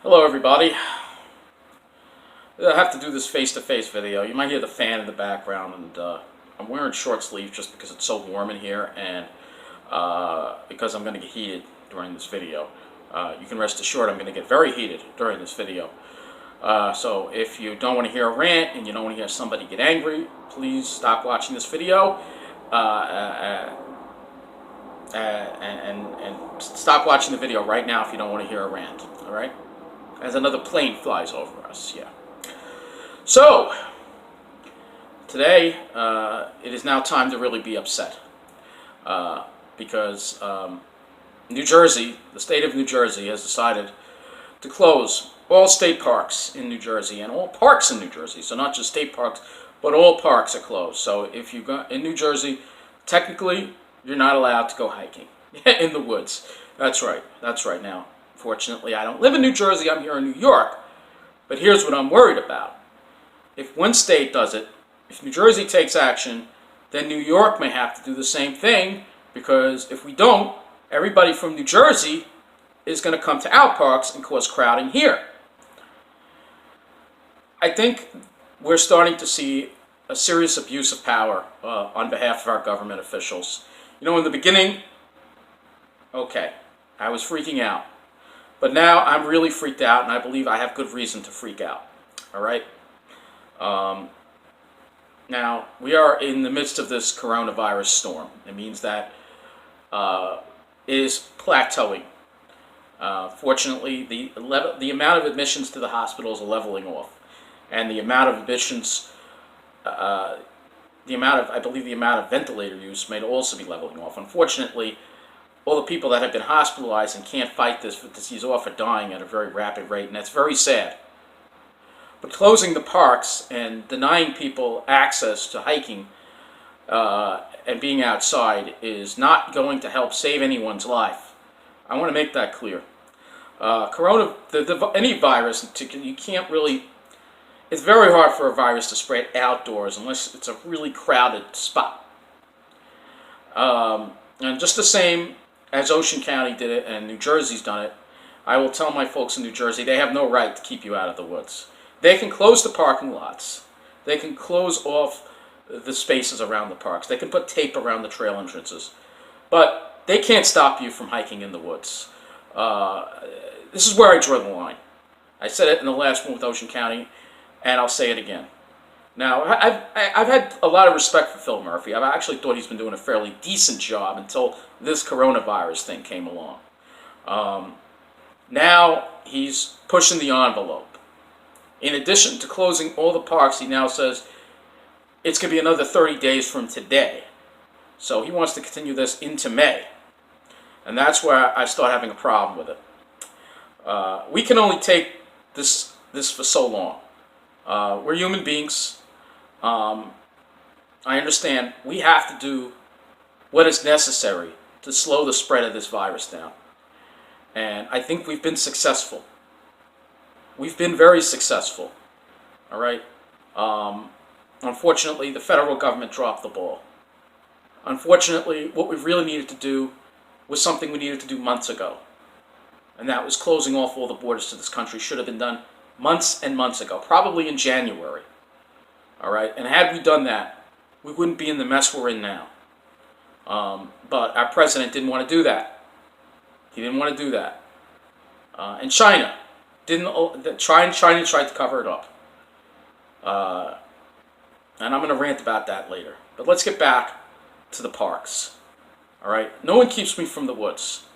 Hello everybody. I have to do this face-to-face video. You might hear the fan in the background, and I'm wearing short sleeves just because it's so warm in here, and because I'm going to get heated during this video. You can rest assured I'm going to get very heated during this video. So if you don't want to hear a rant and you don't want to hear somebody get angry, please stop watching this video and stop watching the video right now if you don't want to hear a rant. All right? As another plane flies over us. Yeah. So, today, it is now time to really be upset. Because New Jersey, the state of New Jersey, has decided to close all state parks in New Jersey and all parks in New Jersey. So not just state parks, but all parks are closed. So if you go in New Jersey, technically, you're not allowed to go hiking in the woods. That's right. That's right now. Fortunately, I don't live in New Jersey. I'm here in New York. But here's what I'm worried about. If one state does it, if New Jersey takes action, then New York may have to do the same thing, because if we don't, everybody from New Jersey is going to come to our parks and cause crowding here. I think we're starting to see a serious abuse of power on behalf of our government officials. You know, in the beginning, okay, I was freaking out. But now I'm really freaked out, and I believe I have good reason to freak out. All right? Now, we are in the midst of this coronavirus storm. It means that it is plateauing. Fortunately, the amount of admissions to the hospitals are leveling off. And the amount of admissions, I believe the amount of ventilator use may also be leveling off. Unfortunately, all the people that have been hospitalized and can't fight this disease off are dying at a very rapid rate, and that's very sad. But closing the parks and denying people access to hiking and being outside is not going to help save anyone's life. I want to make that clear. Any virus, you can't really. It's very hard for a virus to spread outdoors unless it's a really crowded spot. And just the same as Ocean County did it and New Jersey's done it, I will tell my folks in New Jersey they have no right to keep you out of the woods. They can close the parking lots. They can close off the spaces around the parks. They can put tape around the trail entrances. But they can't stop you from hiking in the woods. This is where I draw the line. I said it in the last one with Ocean County, and I'll say it again. Now, I've had a lot of respect for Phil Murphy. I've actually thought he's been doing a fairly decent job until this coronavirus thing came along. Now he's pushing the envelope. In addition to closing all the parks, he now says it's going to be another 30 days from today. So he wants to continue this into May. And that's where I start having a problem with it. We can only take this for so long. We're human beings. I understand we have to do what is necessary to slow the spread of this virus down. And I think we've been successful. We've been very successful. All right? Unfortunately, the federal government dropped the ball. Unfortunately, what we really needed to do was something we needed to do months ago. And that was closing off all the borders to this country. Should have been done months and months ago, probably in January. All right? And had we done that, we wouldn't be in the mess we're in now. But our president didn't want to do that. He didn't want to do that. And China China tried to cover it up. And I'm going to rant about that later. But let's get back to the parks. All right? No one keeps me from the woods.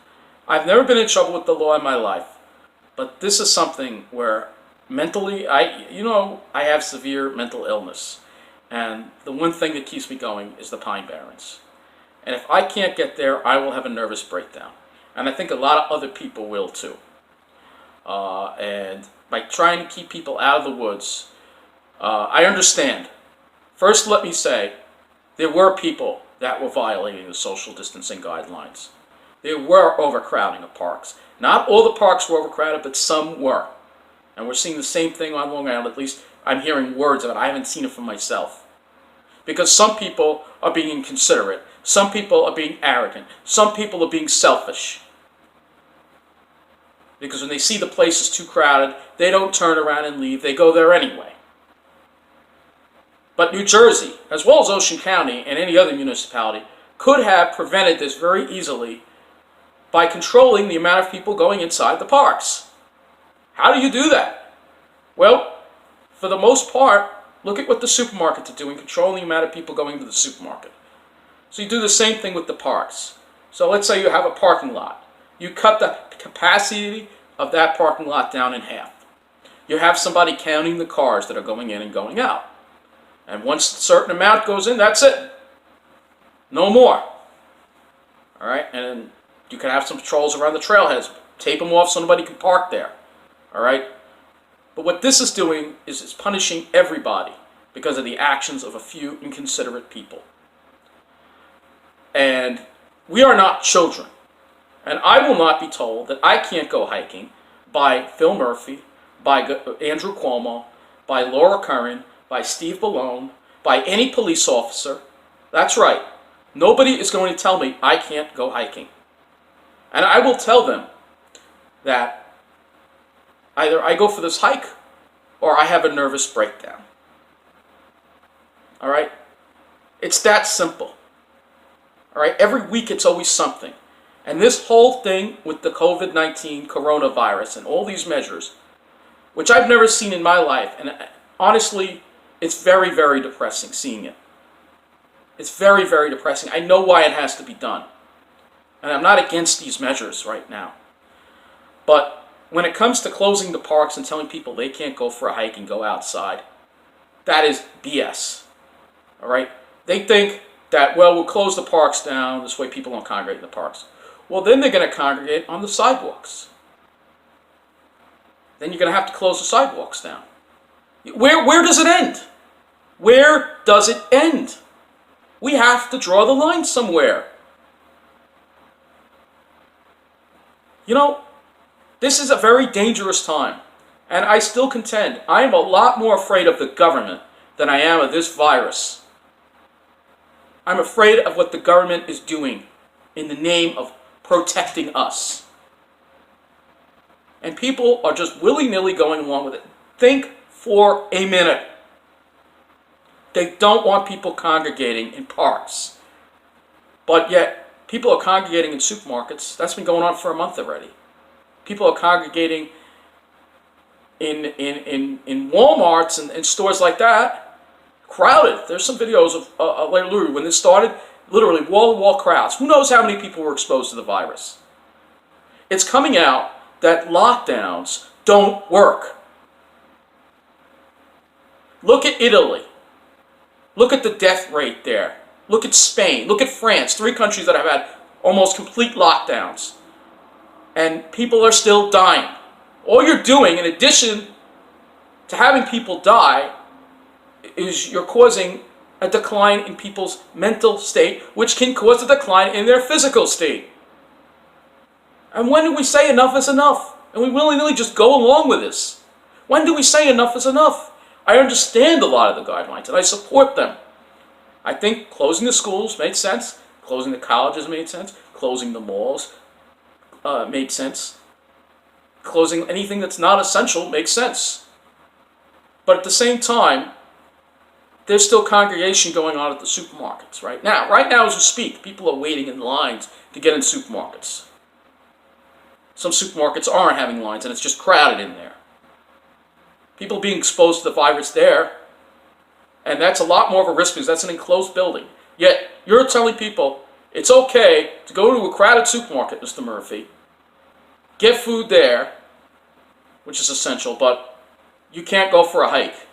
I've never been in trouble with the law in my life. But this is something where mentally, I have severe mental illness. And the one thing that keeps me going is the Pine Barrens. And if I can't get there, I will have a nervous breakdown. And I think a lot of other people will too. And by trying to keep people out of the woods, I understand. First, let me say, there were people that were violating the social distancing guidelines. There were overcrowding of parks. Not all the parks were overcrowded, but some were. And we're seeing the same thing on Long Island. At least I'm hearing words of it. I haven't seen it for myself. Because some people are being inconsiderate. Some people are being arrogant. Some people are being selfish. Because when they see the place is too crowded, they don't turn around and leave. They go there anyway. But New Jersey, as well as Ocean County and any other municipality, could have prevented this very easily by controlling the amount of people going inside the parks. How do you do that? Well, for the most part, look at what the supermarkets are doing, controlling the amount of people going to the supermarket. So you do the same thing with the parks. So let's say you have a parking lot. You cut the capacity of that parking lot down in half. You have somebody counting the cars that are going in and going out. And once a certain amount goes in, that's it. No more. All right? And you can have some patrols around the trailheads. Tape them off so nobody can park there. All right? But what this is doing is it's punishing everybody because of the actions of a few inconsiderate people. And we are not children. And I will not be told that I can't go hiking by Phil Murphy, by Andrew Cuomo, by Laura Curran, by Steve Ballone, by any police officer. That's right. Nobody is going to tell me I can't go hiking. And I will tell them that either I go for this hike or I have a nervous breakdown. All right? It's that simple. All right? Every week it's always something. And this whole thing with the COVID-19 coronavirus and all these measures, which I've never seen in my life, and honestly, it's very, very depressing seeing it. It's very, very depressing. I know why it has to be done. And I'm not against these measures right now. But when it comes to closing the parks and telling people they can't go for a hike and go outside, that is BS. All right? They think that, well, we'll close the parks down, this way people don't congregate in the parks. Well, then they're going to congregate on the sidewalks. Then you're going to have to close the sidewalks down. Where does it end? Where does it end? We have to draw the line somewhere. You know, this is a very dangerous time. And I still contend, I am a lot more afraid of the government than I am of this virus. I'm afraid of what the government is doing in the name of protecting us. And people are just willy-nilly going along with it. Think for a minute. They don't want people congregating in parks. But yet, people are congregating in supermarkets. That's been going on for a month already. People are congregating in Walmarts and stores like that. Crowded. There's some videos of literally when this started, literally wall-to-wall crowds. Who knows how many people were exposed to the virus? It's coming out that lockdowns don't work. Look at Italy. Look at the death rate there. Look at Spain. Look at France. 3 countries that have had almost complete lockdowns. And people are still dying. All you're doing, in addition to having people die, is you're causing a decline in people's mental state, which can cause a decline in their physical state. And when do we say enough is enough? And we willy-nilly just go along with this. When do we say enough is enough? I understand a lot of the guidelines, and I support them. I think closing the schools made sense. Closing the colleges made sense. Closing the malls made sense. Closing anything that's not essential makes sense. But at the same time, there's still congregation going on at the supermarkets right now. Right now as we speak, people are waiting in lines to get in supermarkets. Some supermarkets aren't having lines, and it's just crowded in there. People being exposed to the virus there, and that's a lot more of a risk because that's an enclosed building. Yet, you're telling people it's okay to go to a crowded supermarket, Mr. Murphy, get food there, which is essential, but you can't go for a hike,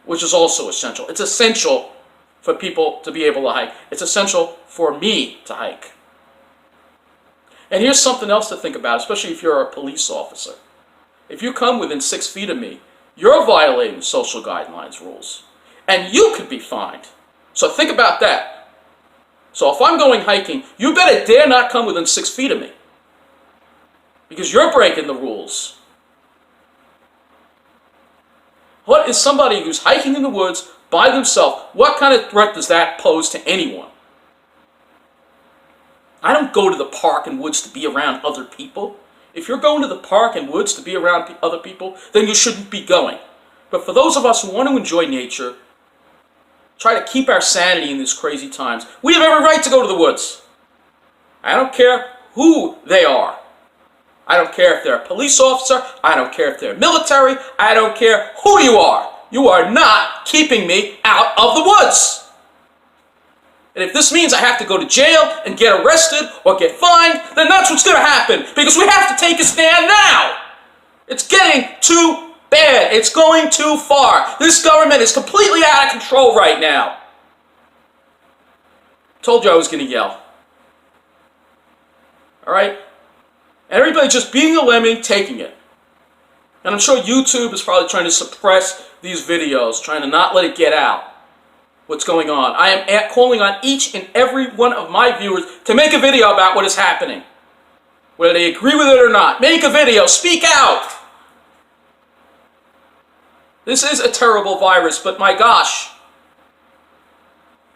which is also essential. It's essential for people to be able to hike. It's essential for me to hike. And here's something else to think about, especially if you're a police officer. If you come within 6 feet of me, you're violating social guidelines rules. And you could be fined. So think about that. So if I'm going hiking, you better dare not come within 6 feet of me. Because you're breaking the rules. What is somebody who's hiking in the woods by themselves, what kind of threat does that pose to anyone? I don't go to the park and woods to be around other people. If you're going to the park and woods to be around other people, then you shouldn't be going. But for those of us who want to enjoy nature, try to keep our sanity in these crazy times, we have every right to go to the woods. I don't care who they are. I don't care if they're a police officer. I don't care if they're military. I don't care who you are. You are not keeping me out of the woods. And if this means I have to go to jail and get arrested or get fined, then that's what's going to happen. Because we have to take a stand now. It's getting too bad. It's going too far. This government is completely out of control right now. Told you I was going to yell. All right? And everybody just being a lemming, taking it. And I'm sure YouTube is probably trying to suppress these videos, trying to not let it get out what's going on. I am calling on each and every one of my viewers to make a video about what is happening. Whether they agree with it or not. Make a video. Speak out. This is a terrible virus, but my gosh.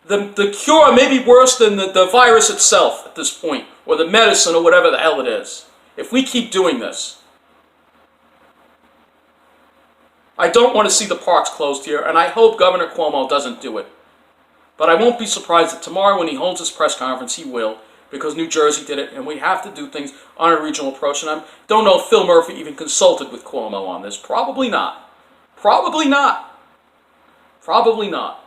The cure may be worse than the virus itself at this point. Or the medicine or whatever the hell it is. If we keep doing this. I don't want to see the parks closed here, and I hope Governor Cuomo doesn't do it. But I won't be surprised that tomorrow when he holds his press conference, he will, because New Jersey did it, and we have to do things on a regional approach. And I don't know if Phil Murphy even consulted with Cuomo on this. Probably not. Probably not. Probably not.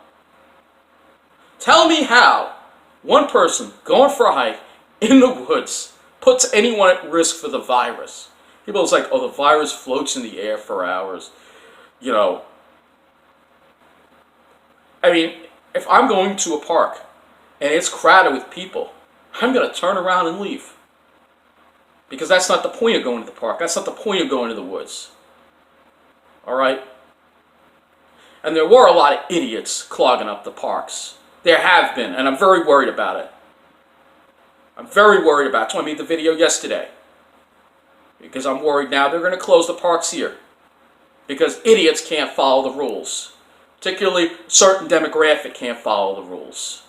Tell me how one person going for a hike in the woods puts anyone at risk for the virus. People are like, oh, the virus floats in the air for hours. You know, I mean, if I'm going to a park and it's crowded with people, I'm going to turn around and leave. Because that's not the point of going to the park. That's not the point of going to the woods. All right? And there were a lot of idiots clogging up the parks. There have been, and I'm very worried about it. I'm very worried about it. That's why I made the video yesterday. Because I'm worried now they're going to close the parks here. Because idiots can't follow the rules. Particularly, certain demographic can't follow the rules.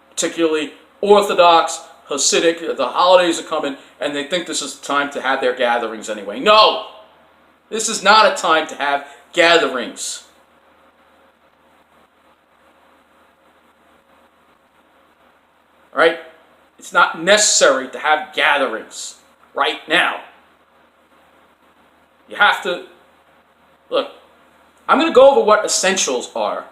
Particularly, Orthodox, Hasidic, the holidays are coming, and they think this is the time to have their gatherings anyway. No! This is not a time to have gatherings. Alright? It's not necessary to have gatherings right now. You have to... Look, I'm going to go over what essentials are.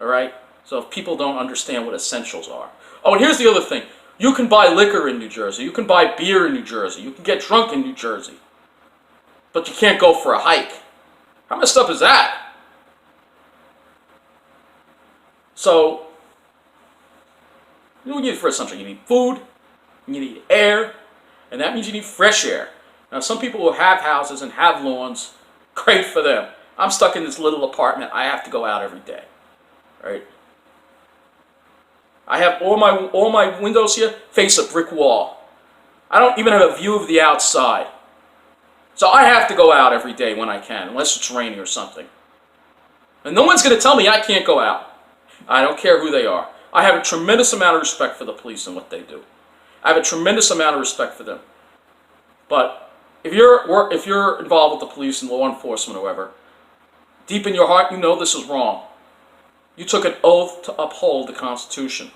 Alright? So if people don't understand what essentials are. Oh, and here's the other thing. You can buy liquor in New Jersey. You can buy beer in New Jersey. You can get drunk in New Jersey. But you can't go for a hike. How messed up is that? So, what do you need for essential? You need food, you need air, and that means you need fresh air. Now, some people who have houses and have lawns, great for them. I'm stuck in this little apartment. I have to go out every day. Right? I have all my windows here face a brick wall. I don't even have a view of the outside. So I have to go out every day when I can, unless it's raining or something. And no one's going to tell me I can't go out. I don't care who they are. I have a tremendous amount of respect for the police and what they do. I have a tremendous amount of respect for them. But if you're involved with the police and law enforcement or whatever, deep in your heart you know this is wrong. You took an oath to uphold the Constitution.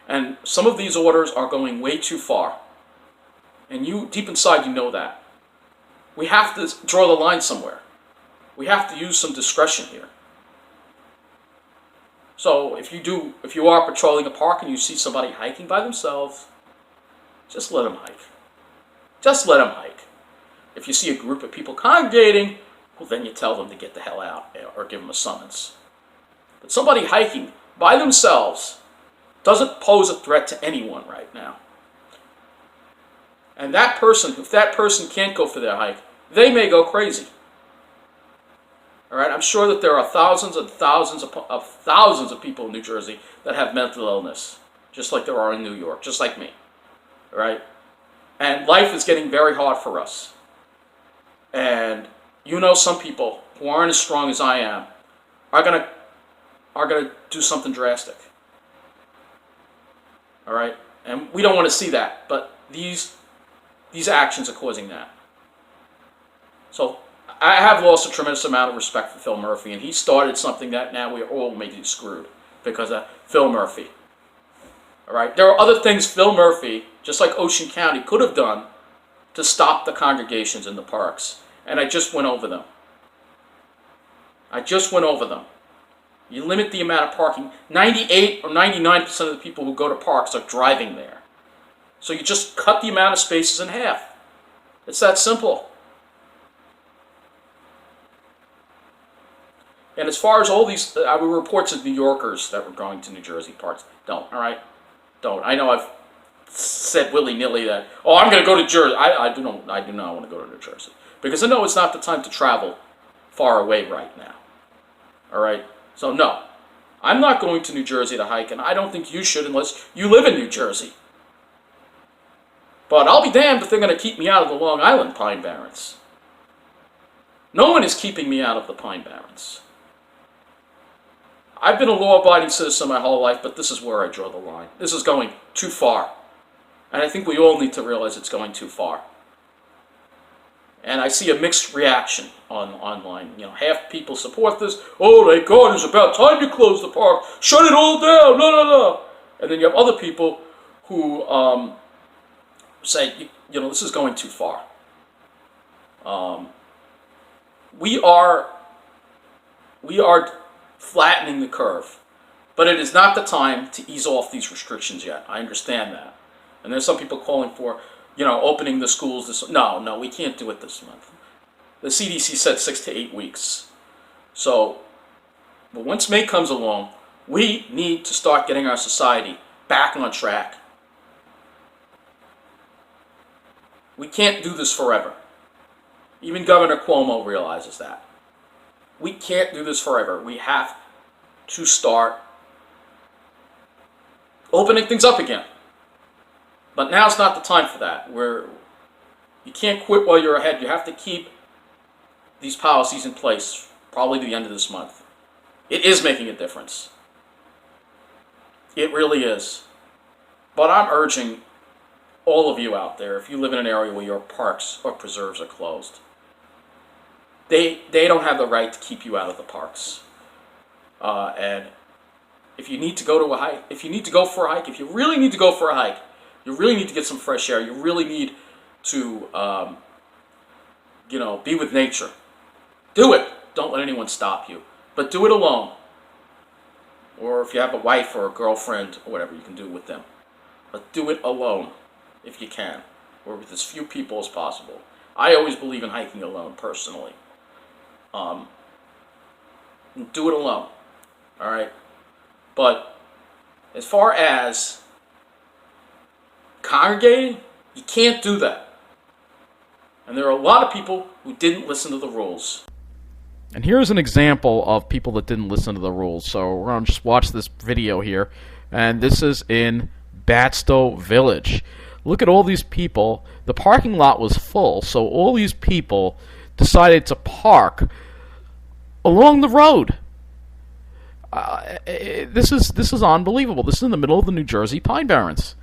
And some of these orders are going way too far. And you, deep inside, you know that. We have to draw the line somewhere. We have to use some discretion here. So if you are patrolling a park and you see somebody hiking by themselves, just let them hike. Just let them hike. If you see a group of people congregating, well, then you tell them to get the hell out or give them a summons. But somebody hiking by themselves doesn't pose a threat to anyone right now. And that person, if that person can't go for their hike, they may go crazy. All right, I'm sure that there are thousands and thousands of people in New Jersey that have mental illness, just like there are in New York, just like me. All right, and life is getting very hard for us. And you know, some people who aren't as strong as I am are gonna do something drastic. All right, and we don't want to see that. But these these actions are causing that. So I have lost a tremendous amount of respect for Phil Murphy, and he started something that now we're all making screwed because of Phil Murphy. All right, there are other things Phil Murphy, just like Ocean County, could have done to stop the congregations in the parks, and I just went over them. You limit the amount of parking. 98 or 99% of the people who go to parks are driving there. So you just cut the amount of spaces in half. It's that simple. And as far as all these, there were reports of New Yorkers that were going to New Jersey parks. Don't, all right? Don't. I know I've said willy-nilly that, oh, I'm going to go to Jersey. I do not want to go to New Jersey. Because I know it's not the time to travel far away right now. All right? So no, I'm not going to New Jersey to hike, and I don't think you should unless you live in New Jersey. But I'll be damned if they're going to keep me out of the Long Island Pine Barrens. No one is keeping me out of the Pine Barrens. I've been a law-abiding citizen my whole life, but this is where I draw the line. This is going too far. And I think we all need to realize it's going too far. And I see a mixed reaction online. You know, half people support this. Oh, thank God, it's about time you close the park. Shut it all down. No, no, no. And then you have other people who say, you know, this is going too far. We are flattening the curve. But it is not the time to ease off these restrictions yet. I understand that. And there's some people calling for, you know, opening the schools this. No, we can't do it this month. The CDC said 6 to 8 weeks. So, but once May comes along, we need to start getting our society back on track. We can't do this forever. Even Governor Cuomo realizes that. We can't do this forever. We have to start opening things up again. But now's not the time for that. You can't quit while you're ahead. You have to keep these policies in place probably to the end of this month. It is making a difference. It really is. But I'm urging all of you out there, if you live in an area where your parks or preserves are closed, they don't have the right to keep you out of the parks. And if you need to go to a hike, if you need to go for a hike, if you really need to go for a hike, you really need to get some fresh air. You really need to, be with nature. Do it. Don't let anyone stop you. But do it alone. Or if you have a wife or a girlfriend or whatever, you can do it with them. But do it alone if you can. Or with as few people as possible. I always believe in hiking alone, personally. Do it alone. All right? But as far as congregating, you can't do that. And there are a lot of people who didn't listen to the rules. And here's an example of people that didn't listen to the rules. So we're going to just watch this video here. And this is in Batsto Village. Look at all these people. The parking lot was full, so all these people decided to park along the road. This is unbelievable. This is in the middle of the New Jersey Pine Barrens.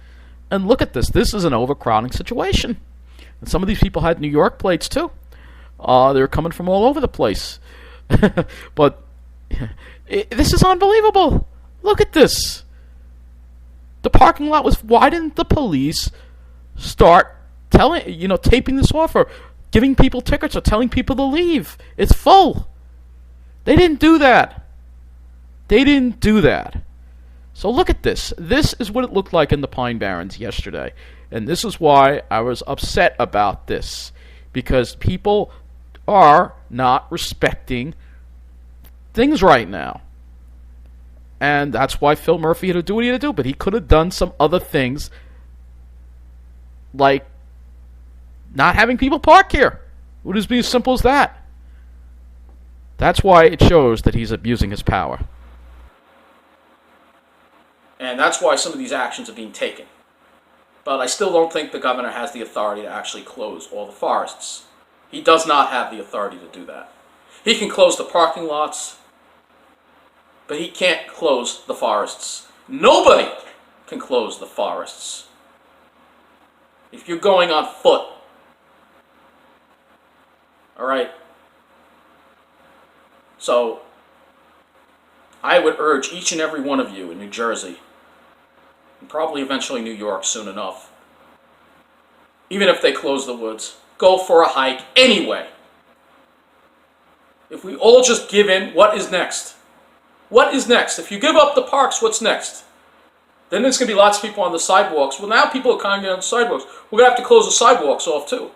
And look at this. This is an overcrowding situation. And some of these people had New York plates, too. They were coming from all over the place. But this is unbelievable. Look at this. The parking lot was... Why didn't the police start taping this off or giving people tickets or telling people to leave? It's full. They didn't do that. So look at this. This is what it looked like in the Pine Barrens yesterday. And this is why I was upset about this. Because people are not respecting things right now. And that's why Phil Murphy had to do what he had to do. But he could have done some other things, like not having people park here. It would just be as simple as that. That's why it shows that he's abusing his power. And that's why some of these actions are being taken. But I still don't think the governor has the authority to actually close all the forests. He does not have the authority to do that. He can close the parking lots, but he can't close the forests. Nobody can close the forests. If you're going on foot All right? So I would urge each and every one of you in New Jersey, and probably eventually New York soon enough, even if they close the woods, go for a hike anyway. If we all just give in, what is next? What is next? If you give up the parks, what's next? Then there's going to be lots of people on the sidewalks. Well, now people are congregating on the sidewalks. We're going to have to close the sidewalks off too.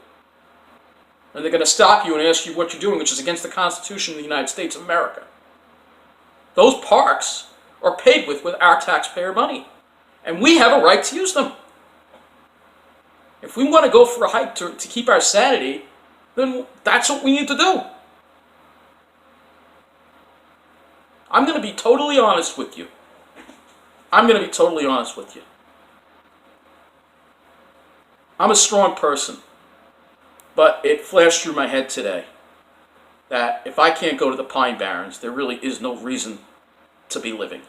And they're going to stop you and ask you what you're doing, which is against the Constitution of the United States of America. Those parks are paid with our taxpayer money. And we have a right to use them. If we want to go for a hike to keep our sanity, then that's what we need to do. I'm going to be totally honest with you. I'm going to be totally honest with you. I'm a strong person, but it flashed through my head today that if I can't go to the Pine Barrens, there really is no reason to be living.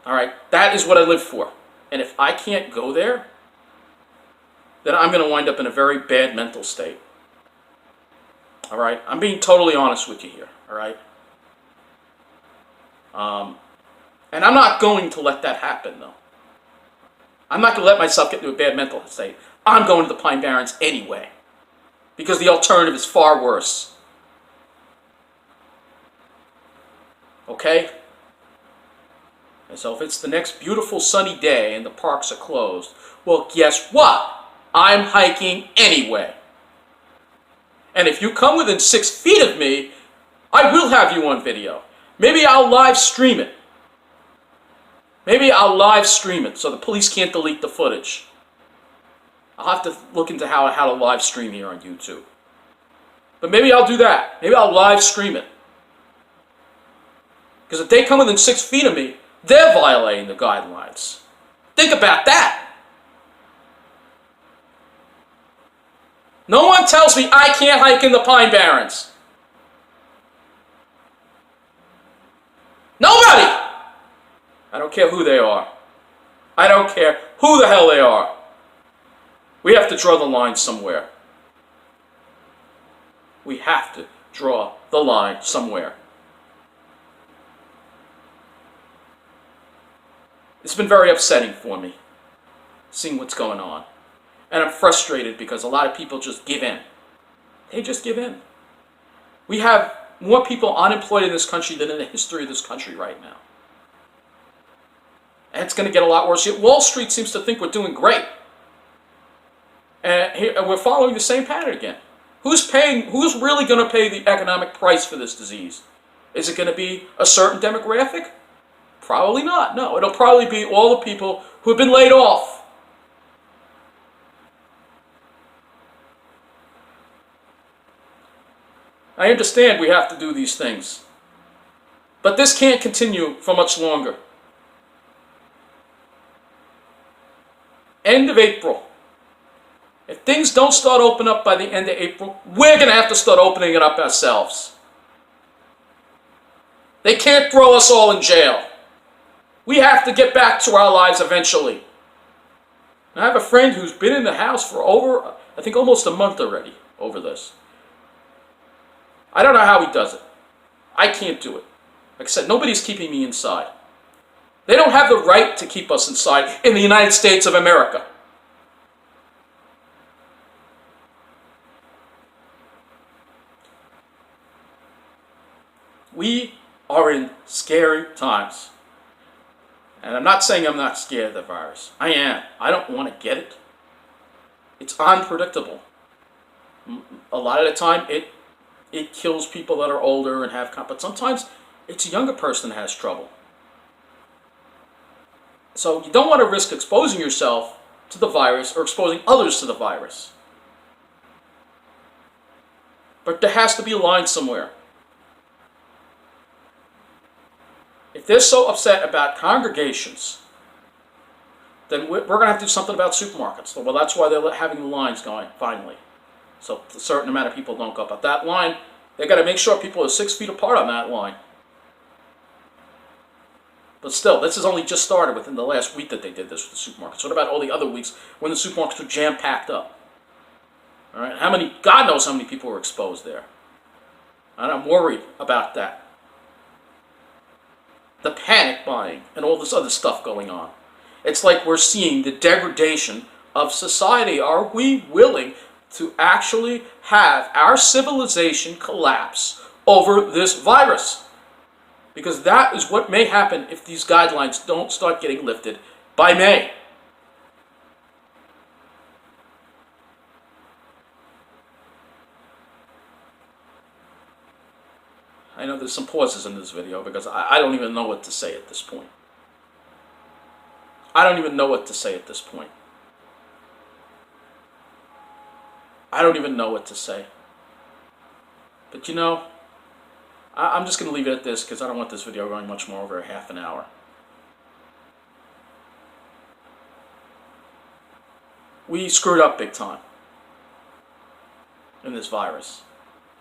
All right, that is what I live for. And if I can't go there, then I'm going to wind up in a very bad mental state. All right, I'm being totally honest with you here. All right. And I'm not going to let that happen, though. I'm not going to let myself get into a bad mental state. I'm going to the Pine Barrens anyway, because the alternative is far worse. Okay? And so if it's the next beautiful sunny day and the parks are closed, well, guess what? I'm hiking anyway. And if you come within 6 feet of me, I will have you on video. Maybe I'll live stream it. Maybe I'll live stream it so the police can't delete the footage. I'll have to look into how to live stream here on YouTube. But maybe I'll do that. Maybe I'll live stream it. Because if they come within 6 feet of me, they're violating the guidelines. Think about that. No one tells me I can't hike in the Pine Barrens. Nobody! I don't care who they are. I don't care who the hell they are. We have to draw the line somewhere. We have to draw the line somewhere. It's been very upsetting for me, seeing what's going on. And I'm frustrated because a lot of people just give in. They just give in. We have more people unemployed in this country than in the history of this country right now. And it's going to get a lot worse. Yet Wall Street seems to think we're doing great. And we're following the same pattern again. Who's really going to pay the economic price for this disease? Is it going to be a certain demographic? Probably not. No, it'll probably be all the people who have been laid off. I understand we have to do these things. But this can't continue for much longer. End of April. If things don't start opening up by the end of April, we're going to have to start opening it up ourselves. They can't throw us all in jail. We have to get back to our lives eventually. I have a friend who's been in the house for over, I think almost a month already over this. I don't know how he does it. I can't do it. Like I said, nobody's keeping me inside. They don't have the right to keep us inside in the United States of America. We are in scary times. And I'm not saying I'm not scared of the virus. I am. I don't want to get it. It's unpredictable. A lot of the time, it kills people that are older and have, but sometimes it's a younger person that has trouble. So you don't want to risk exposing yourself to the virus or exposing others to the virus. But there has to be a line somewhere. If they're so upset about congregations, then we're going to have to do something about supermarkets. Well, that's why they're having the lines going, finally. So a certain amount of people don't go. But that line, they've got to make sure people are 6 feet apart on that line. But still, this has only just started within the last week that they did this with the supermarkets. What about all the other weeks when the supermarkets were jam-packed up? All right, God knows how many people were exposed there. And I'm worried about that. The panic buying and all this other stuff going on. It's like we're seeing the degradation of society. Are we willing to actually have our civilization collapse over this virus? Because that is what may happen if these guidelines don't start getting lifted by May. I know there's some pauses in this video because I don't even know what to say at this point. I don't even know what to say at this point. I don't even know what to say. But you know, I'm just going to leave it at this because I don't want this video going much more over half an hour. We screwed up big time in this virus.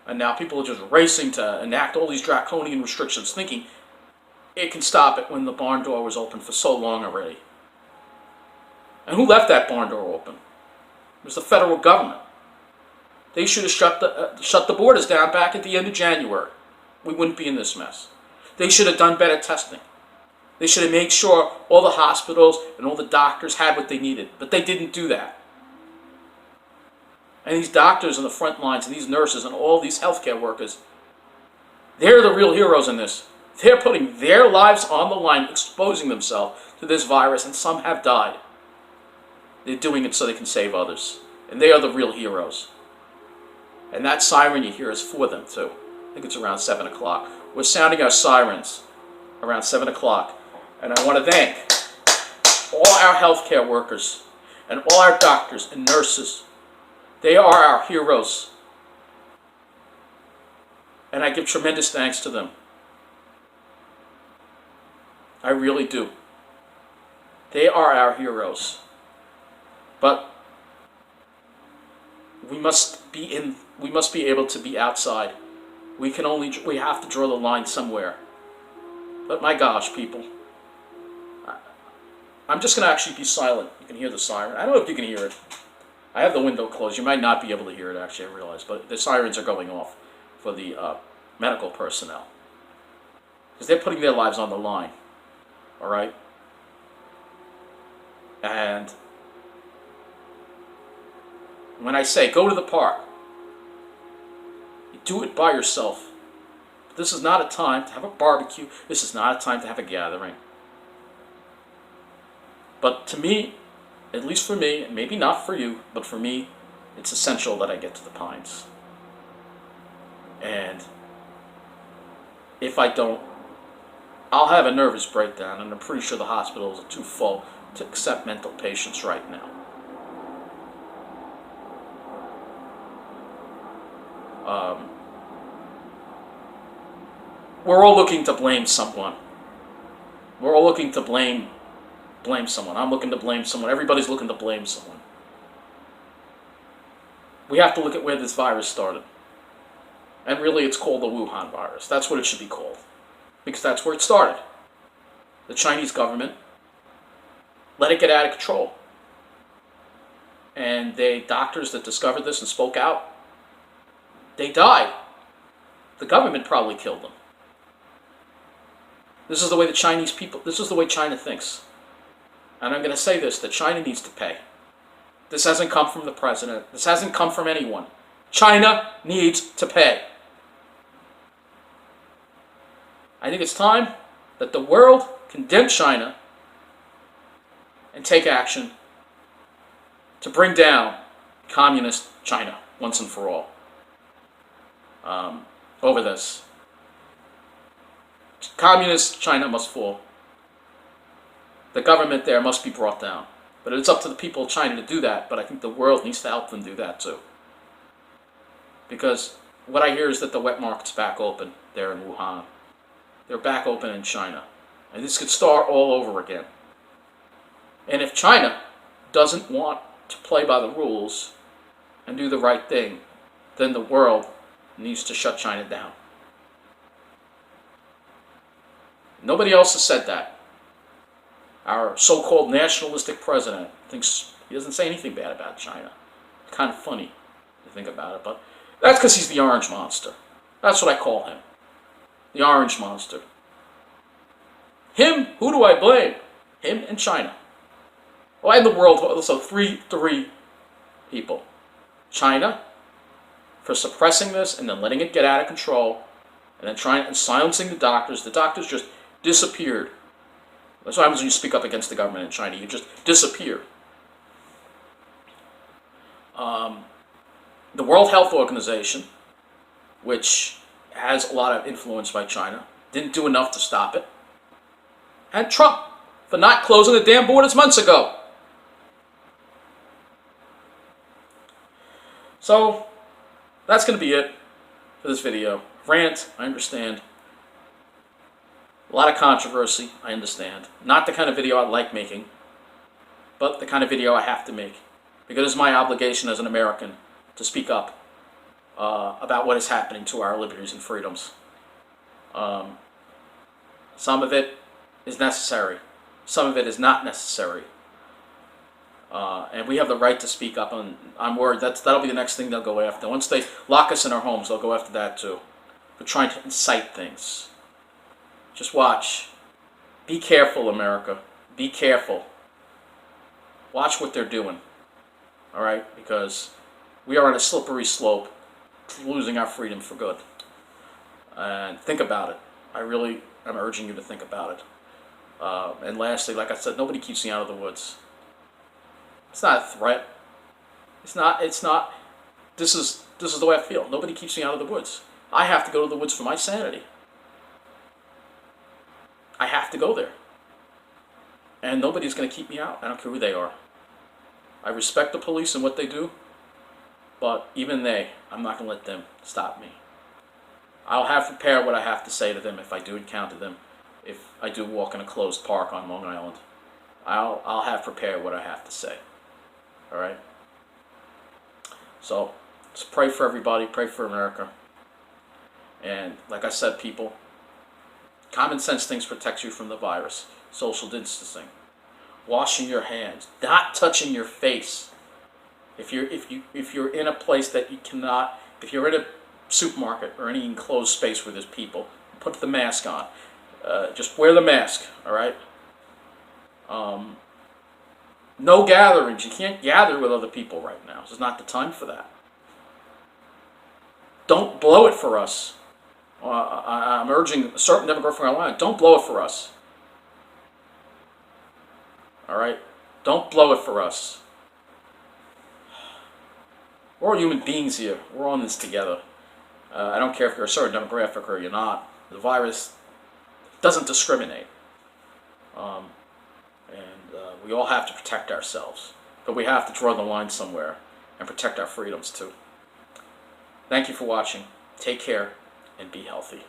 And now people are just racing to enact all these draconian restrictions, thinking it can stop it when the barn door was open for so long already. And who left that barn door open? It was the federal government. They should have shut the borders down back at the end of January. We wouldn't be in this mess. They should have done better testing. They should have made sure all the hospitals and all the doctors had what they needed. But they didn't do that. And these doctors on the front lines and these nurses and all these healthcare workers, they're the real heroes in this. They're putting their lives on the line, exposing themselves to this virus, and some have died. They're doing it so they can save others. And they are the real heroes. And that siren you hear is for them too. I think it's around 7 o'clock. We're sounding our sirens around 7 o'clock. And I want to thank all our healthcare workers and all our doctors and nurses. They are our heroes. And I give tremendous thanks to them. I really do. They are our heroes. But we must be able to be outside. We have to draw the line somewhere. But my gosh, people. I'm just going to actually be silent. You can hear the siren. I don't know if you can hear it. I have the window closed. You might not be able to hear it, actually, I realize. But the sirens are going off for the medical personnel. Because they're putting their lives on the line. All right? And when I say go to the park, you do it by yourself. This is not a time to have a barbecue. This is not a time to have a gathering. But to me, at least for me, and maybe not for you, but for me, it's essential that I get to the Pines. And if I don't, I'll have a nervous breakdown, and I'm pretty sure the hospitals are too full to accept mental patients right now. We're all looking to blame someone. We're all looking to blame someone. I'm looking to blame someone. Everybody's looking to blame someone. We have to look at where this virus started. And really, it's called the Wuhan virus. That's what it should be called. Because that's where it started. The Chinese government let it get out of control. And doctors that discovered this and spoke out, they died. The government probably killed them. This is the way this is the way China thinks. And I'm going to say this, that China needs to pay. This hasn't come from the president. This hasn't come from anyone. China needs to pay. I think it's time that the world condemn China and take action to bring down communist China once and for all over this. Communist China must fall. The government there must be brought down. But it's up to the people of China to do that, but I think the world needs to help them do that too. Because what I hear is that the wet market's back open there in Wuhan. They're back open in China. And this could start all over again. And if China doesn't want to play by the rules and do the right thing, then the world needs to shut China down. Nobody else has said that. Our so-called nationalistic president thinks he doesn't say anything bad about China. It's kind of funny. you think about it. But that's because he's the orange monster. That's what I call him. The orange monster. Him, who do I blame? Him and China. Well, in the world, so three people. China, for suppressing this and then letting it get out of control, and then trying and silencing the doctors. The doctors just disappeared. That's what happens when you speak up against the government in China. You just disappear. The World Health Organization, which has a lot of influence by China, didn't do enough to stop it. And Trump, for not closing the damn borders months ago. So, that's going to be it for this video. Rant, I understand. A lot of controversy, I understand. Not the kind of video I like making, but the kind of video I have to make. Because it's my obligation as an American to speak up about what is happening to our liberties and freedoms. Some of it is necessary. Some of it is not necessary. And we have the right to speak up, and I'm worried that'll be the next thing they'll go after. Once they lock us in our homes, they'll go after that too. For trying to incite things. Just watch. Be careful, America. Be careful. Watch what they're doing. All right? Because we are on a slippery slope to losing our freedom for good. And think about it. I really am urging you to think about it. And lastly, like I said, nobody keeps me out of the woods. It's not a threat. It's not. This is the way I feel. Nobody keeps me out of the woods. I have to go to the woods for my sanity. I have to go there. And nobody's going to keep me out. I don't care who they are. I respect the police and what they do, but even I'm not going to let them stop me. I'll have to prepare what I have to say to them if I do encounter them, if I do walk in a closed park on Long Island. I'll have prepared what I have to say. All right? So, just pray for everybody, pray for America. And like I said, people, common sense things protect you from the virus. Social distancing, washing your hands, not touching your face. If you're in a place that you cannot, if you're in a supermarket or any enclosed space where there's people, put the mask on. Just wear the mask. All right. No gatherings. You can't gather with other people right now. This is not the time for that. Don't blow it for us. I'm urging a certain demographic online, don't blow it for us. All right? Don't blow it for us. We're all human beings here. We're all in this together. I don't care if you're a certain demographic or you're not. The virus doesn't discriminate. We all have to protect ourselves. But we have to draw the line somewhere and protect our freedoms too. Thank you for watching. Take care and be healthy.